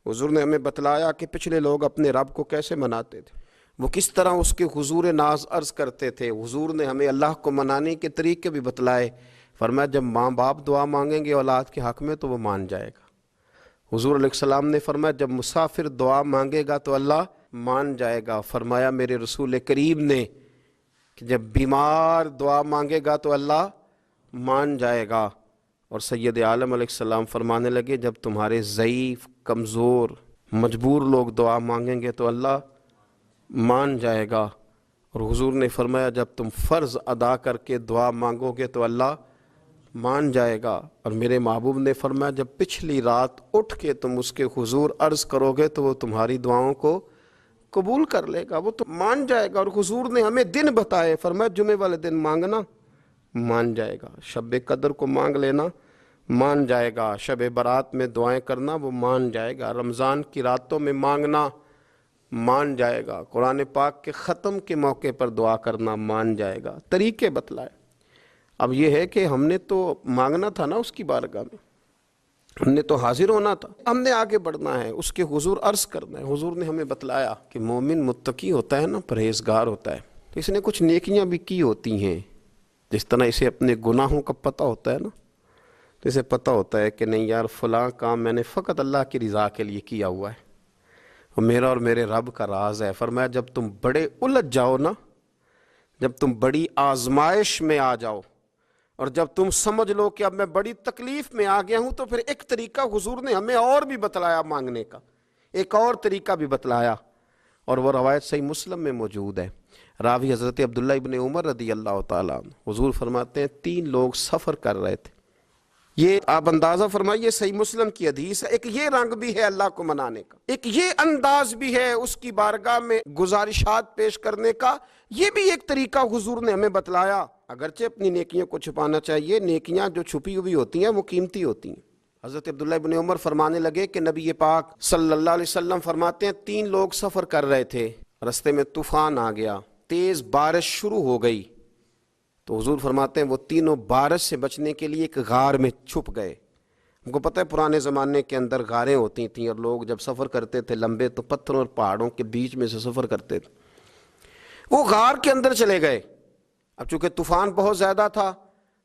حضور نے ہمیں بتلایا کہ پچھلے لوگ اپنے رب کو کیسے مناتے تھے، وہ کس طرح اس کے حضور ناز عرض کرتے تھے۔ حضور نے ہمیں اللہ کو منانے کے طریقے بھی بتلائے۔ فرمایا جب ماں باپ دعا مانگیں گے اولاد کے حق میں تو وہ مان جائے گا۔ حضور علیہ السلام نے فرمایا جب مسافر دعا مانگے گا تو اللہ مان جائے گا۔ فرمایا میرے رسول کریم نے کہ جب بیمار دعا مانگے گا تو اللہ مان جائے گا۔ اور سید عالم علیہ السلام فرمانے لگے جب تمہارے ضعیف، کمزور، مجبور لوگ دعا مانگیں گے تو اللہ مان جائے گا۔ اور حضور نے فرمایا جب تم فرض ادا کر کے دعا مانگو گے تو اللہ مان جائے گا۔ اور میرے محبوب نے فرمایا جب پچھلی رات اٹھ کے تم اس کے حضور عرض کرو گے تو وہ تمہاری دعاؤں کو قبول کر لے گا، وہ تو مان جائے گا۔ اور حضور نے ہمیں دن بتائے، فرمایا جمعے والے دن مانگنا مان جائے گا، شب قدر کو مانگ لینا مان جائے گا، شب برات میں دعائیں کرنا وہ مان جائے گا، رمضان کی راتوں میں مانگنا مان جائے گا، قرآن پاک کے ختم کے موقع پر دعا کرنا مان جائے گا۔ طریقے بتلائے۔ اب یہ ہے کہ ہم نے تو مانگنا تھا نا اس کی بارگاہ میں، ہم نے تو حاضر ہونا تھا، ہم نے آگے بڑھنا ہے، اس کے حضور عرض کرنا ہے۔ حضور نے ہمیں بتلایا کہ مومن متقی ہوتا ہے نا، پرہیزگار ہوتا ہے، تو اس نے کچھ نیکیاں بھی کی ہوتی ہیں، جس طرح اسے اپنے گناہوں کا پتہ ہوتا ہے نا، تو اسے پتہ ہوتا ہے کہ نہیں یار فلاں کام میں نے فقط اللہ کی رضا کے لیے کیا ہوا ہے، اور میرا اور میرے رب کا راز ہے۔ فرمایا جب تم بڑے الجھ جاؤ نا، جب تم بڑی آزمائش میں آ جاؤ، اور جب تم سمجھ لو کہ اب میں بڑی تکلیف میں آ گیا ہوں، تو پھر ایک طریقہ حضور نے ہمیں اور بھی بتلایا مانگنے کا، ایک اور طریقہ بھی بتلایا، اور وہ روایت صحیح مسلم میں موجود ہے۔ راوی حضرت عبداللہ ابن عمر رضی اللہ تعالیٰ عنہ، حضور فرماتے ہیں 3 لوگ سفر کر رہے تھے، یہ آپ اندازہ فرمائیے صحیح مسلم کی حدیث ہے، ایک یہ رنگ بھی ہے اللہ کو منانے کا، ایک یہ انداز بھی ہے اس کی بارگاہ میں گزارشات پیش کرنے کا، یہ بھی ایک طریقہ حضور نے ہمیں بتلایا۔ اگرچہ اپنی نیکیوں کو چھپانا چاہیے، نیکیاں جو چھپی ہوئی ہوتی ہیں وہ قیمتی ہوتی ہیں۔ حضرت عبداللہ ابن عمر فرمانے لگے کہ نبی پاک صلی اللہ علیہ وسلم فرماتے ہیں 3 لوگ سفر کر رہے تھے، رستے میں طوفان آ گیا، تیز بارش شروع ہو گئی، تو حضور فرماتے ہیں وہ تینوں بارش سے بچنے کے لیے ایک غار میں چھپ گئے۔ ہم کو پتہ ہے پرانے زمانے کے اندر غاریں ہوتی تھیں، اور لوگ جب سفر کرتے تھے لمبے تو پتھروں اور پہاڑوں کے بیچ میں سے سفر کرتے تھے۔ وہ غار کے اندر چلے گئے، اب چونکہ طوفان بہت زیادہ تھا،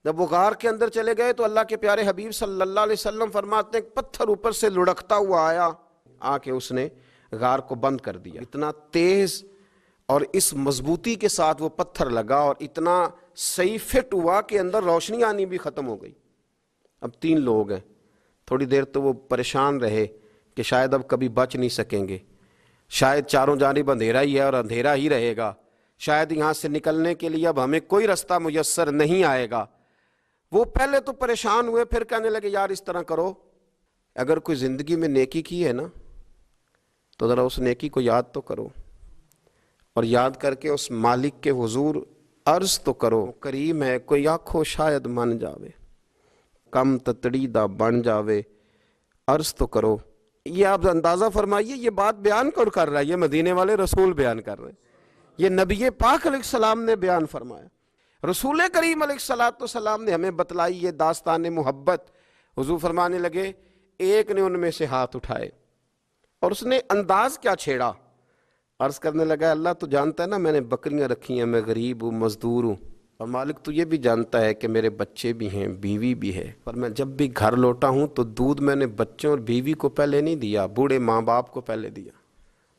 جب وہ غار کے اندر چلے گئے تو اللہ کے پیارے حبیب صلی اللہ علیہ وسلم فرماتے ہیں پتھر اوپر سے لڑکتا ہوا آیا، آ کے اس نے غار کو بند کر دیا۔ اتنا تیز اور اس مضبوطی کے ساتھ وہ پتھر لگا، اور اتنا صحیح فٹ ہوا کہ اندر روشنی آنی بھی ختم ہو گئی۔ اب 3 لوگ ہیں، تھوڑی دیر تو وہ پریشان رہے کہ شاید اب کبھی بچ نہیں سکیں گے، شاید چاروں جانب اندھیرا ہی ہے اور اندھیرا ہی رہے گا، شاید یہاں سے نکلنے کے لیے اب ہمیں کوئی رستہ میسر نہیں آئے گا۔ وہ پہلے تو پریشان ہوئے، پھر کہنے لگے یار اس طرح کرو، اگر کوئی زندگی میں نیکی کی ہے نا تو ذرا اس نیکی کو یاد تو کرو، اور یاد کر کے اس مالک کے حضور عرض تو کرو، کریم ہے کوئی آنکھو شاید من جاوے، کم تتڑی دا بن جاوے، عرض تو کرو۔ یہ آپ اندازہ فرمائیے یہ بات بیان کون کر رہا ہے؟ یہ مدینے والے رسول بیان کر رہے ہیں، یہ نبی پاک علیہ السلام نے بیان فرمایا، رسول کریم علیہ السلام نے ہمیں بتلائی یہ داستان محبت۔ حضور فرمانے لگے ایک نے ان میں سے ہاتھ اٹھائے، اور اس نے انداز کیا چھیڑا، عرض کرنے لگا اللہ تو جانتا ہے نا میں نے بکریاں رکھی ہیں، میں غریب ہوں، مزدور ہوں، اور مالک تو یہ بھی جانتا ہے کہ میرے بچے بھی ہیں، بیوی بھی ہے، پر میں جب بھی گھر لوٹا ہوں تو دودھ میں نے بچوں اور بیوی کو پہلے نہیں دیا، بوڑھے ماں باپ کو پہلے دیا۔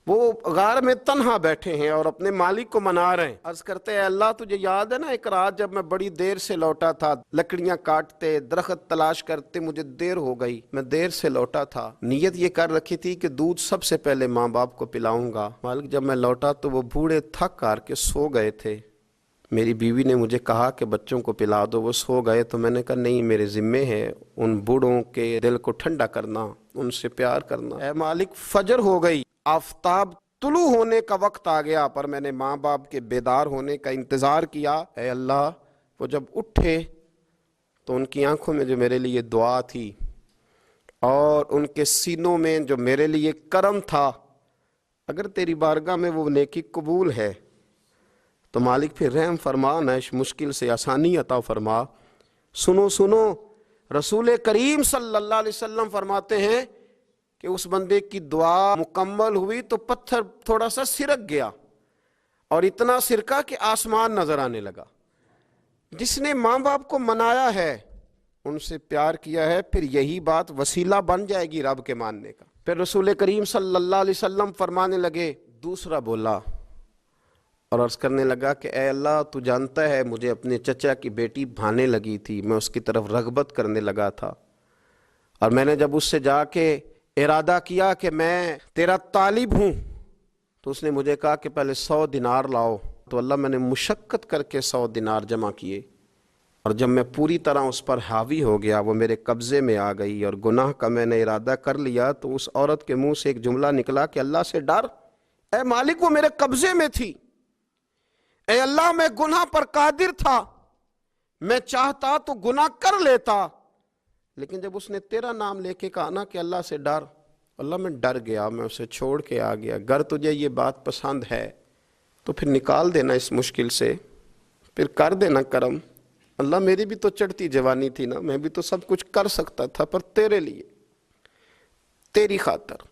وہ غار میں تنہا بیٹھے ہیں اور اپنے مالک کو منا رہے ہیں، عرض کرتے ہیں اللہ تجھے یاد ہے نا ایک رات جب میں بڑی دیر سے لوٹا تھا، لکڑیاں کاٹتے، درخت تلاش کرتے، مجھے دیر ہو گئی، میں دیر سے لوٹا تھا، نیت یہ کر رکھی تھی کہ دودھ سب سے پہلے ماں باپ کو پلاؤں گا، مالک جب میں لوٹا تو وہ بوڑھے تھک کر کے سو گئے تھے، میری بیوی نے مجھے کہا کہ بچوں کو پلا دو، وہ سو گئے، تو میں نے کہا نہیں میرے ذمے ہے ان بوڑھوں کے دل کو ٹھنڈا کرنا، ان سے پیار کرنا۔ اے مالک فجر ہو گئی، آفتاب طلوع ہونے کا وقت آ گیا، پر میں نے ماں باپ کے بیدار ہونے کا انتظار کیا۔ اے اللہ وہ جب اٹھے تو ان کی آنکھوں میں جو میرے لیے دعا تھی اور ان کے سینوں میں جو میرے لیے کرم تھا، اگر تیری بارگاہ میں وہ نیکی قبول ہے تو مالک پھر رحم فرما، نہ اس مشکل سے آسانی عطا فرما۔ سنو رسول کریم صلی اللہ علیہ وسلم فرماتے ہیں کہ اس بندے کی دعا مکمل ہوئی تو پتھر تھوڑا سا سرک گیا اور اتنا سرکا کہ آسمان نظر آنے لگا۔ جس نے ماں باپ کو منایا ہے، ان سے پیار کیا ہے، پھر یہی بات وسیلہ بن جائے گی رب کے ماننے کا۔ پھر رسول کریم صلی اللہ علیہ وسلم فرمانے لگے، دوسرا بولا اور عرض کرنے لگا کہ اے اللہ تو جانتا ہے مجھے اپنے چچا کی بیٹی بھانے لگی تھی، میں اس کی طرف رغبت کرنے لگا تھا، اور میں نے جب اس سے جا کے ارادہ کیا کہ میں تیرا طالب ہوں تو اس نے مجھے کہا کہ پہلے 100 دینار لاؤ، تو اللہ میں نے مشقت کر کے 100 دینار جمع کیے، اور جب میں پوری طرح اس پر حاوی ہو گیا، وہ میرے قبضے میں آ گئی اور گناہ کا میں نے ارادہ کر لیا، تو اس عورت کے منہ سے ایک جملہ نکلا کہ اللہ سے ڈر، اے مالک وہ میرے قبضے میں تھی، اے اللہ میں گناہ پر قادر تھا، میں چاہتا تو گناہ کر لیتا، لیکن جب اس نے تیرا نام لے کے کہا نا کہ اللہ سے ڈر، اللہ میں ڈر گیا، میں اسے چھوڑ کے آ گیا۔ اگر تجھے یہ بات پسند ہے تو پھر نکال دینا اس مشکل سے، پھر کر دینا کرم۔ اللہ میری بھی تو چڑھتی جوانی تھی نا، میں بھی تو سب کچھ کر سکتا تھا، پر تیرے لیے، تیری خاطر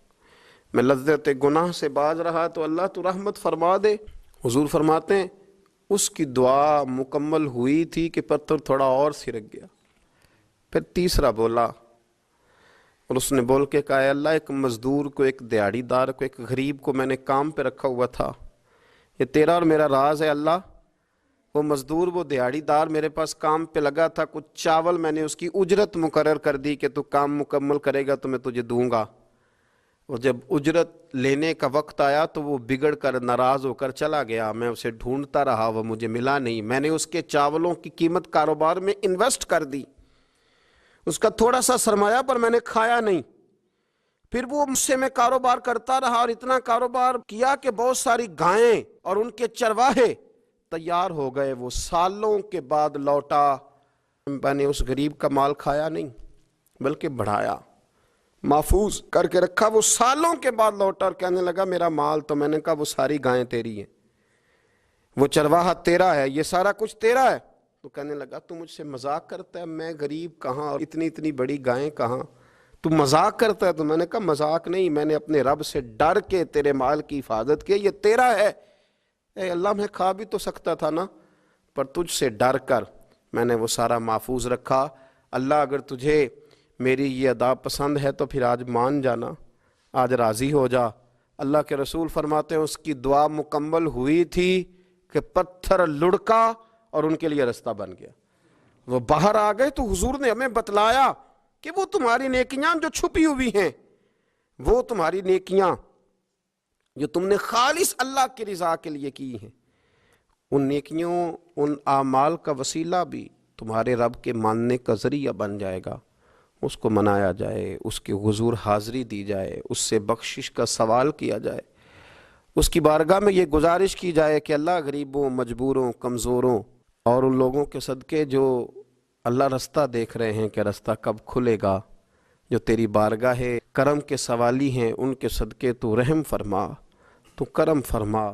میں لذت گناہ سے باز رہا، تو اللہ تو رحمت فرما دے۔ حضور فرماتے ہیں اس کی دعا مکمل ہوئی تھی کہ پتھر تھوڑا اور سرک گیا۔ پھر تیسرا بولا اور اس نے بول کے کہا، اے اللہ ایک مزدور کو، ایک دیہڑی دار کو، ایک غریب کو میں نے کام پہ رکھا ہوا تھا، یہ تیرا اور میرا راز ہے اللہ۔ وہ مزدور، وہ دیہڑی دار میرے پاس کام پہ لگا تھا، کچھ چاول میں نے اس کی اجرت مقرر کر دی کہ تو کام مکمل کرے گا تو میں تجھے دوں گا، اور جب اجرت لینے کا وقت آیا تو وہ بگڑ کر ناراض ہو کر چلا گیا، میں اسے ڈھونڈتا رہا، وہ مجھے ملا نہیں، میں نے اس کے چاولوں کی قیمت کاروبار میں انویسٹ کر دی، اس کا تھوڑا سا سرمایہ پر میں نے کھایا نہیں، پھر وہ مجھ سے میں کاروبار کرتا رہا اور اتنا کاروبار کیا کہ بہت ساری گائیں اور ان کے چرواہے تیار ہو گئے، وہ سالوں کے بعد لوٹا، میں نے اس غریب کا مال کھایا نہیں بلکہ بڑھایا، محفوظ کر کے رکھا، وہ سالوں کے بعد لوٹا اور کہنے لگا میرا مال، تو میں نے کہا وہ ساری گائیں تیری ہیں، وہ چرواہا تیرا ہے، یہ سارا کچھ تیرا ہے، تو کہنے لگا تو مجھ سے مذاق کرتا ہے، میں غریب کہاں اور اتنی بڑی گائیں کہاں، تو مذاق کرتا ہے؟ تو میں نے کہا مذاق نہیں، میں نے اپنے رب سے ڈر کے تیرے مال کی حفاظت کی، یہ تیرا ہے، اے اللہ میں کھا بھی تو سکتا تھا نا، پر تجھ سے ڈر کر میں نے وہ سارا محفوظ رکھا۔ اللہ اگر تجھے میری یہ ادا پسند ہے تو پھر آج مان جانا، آج راضی ہو جا۔ اللہ کے رسول فرماتے ہیں اس کی دعا مکمل ہوئی تھی کہ پتھر لڑکا اور ان کے لیے رستہ بن گیا، وہ باہر آ گئے، تو حضور نے ہمیں بتلایا کہ وہ تمہاری نیکیاں جو چھپی ہوئی ہیں، وہ تمہاری نیکیاں جو تم نے خالص اللہ کی رضا کے لیے کی ہیں، ان نیکیوں، ان اعمال کا وسیلہ بھی تمہارے رب کے ماننے کا ذریعہ بن جائے گا، اس کو منایا جائے، اس کے حضور حاضری دی جائے، اس سے بخشش کا سوال کیا جائے، اس کی بارگاہ میں یہ گزارش کی جائے کہ اللہ غریبوں، مجبوروں، کمزوروں اور ان لوگوں کے صدقے جو اللہ رستہ دیکھ رہے ہیں کہ رستہ کب کھلے گا، جو تیری بارگاہ کرم کے سوالی ہیں، ان کے صدقے تو رحم فرما، تو کرم فرما۔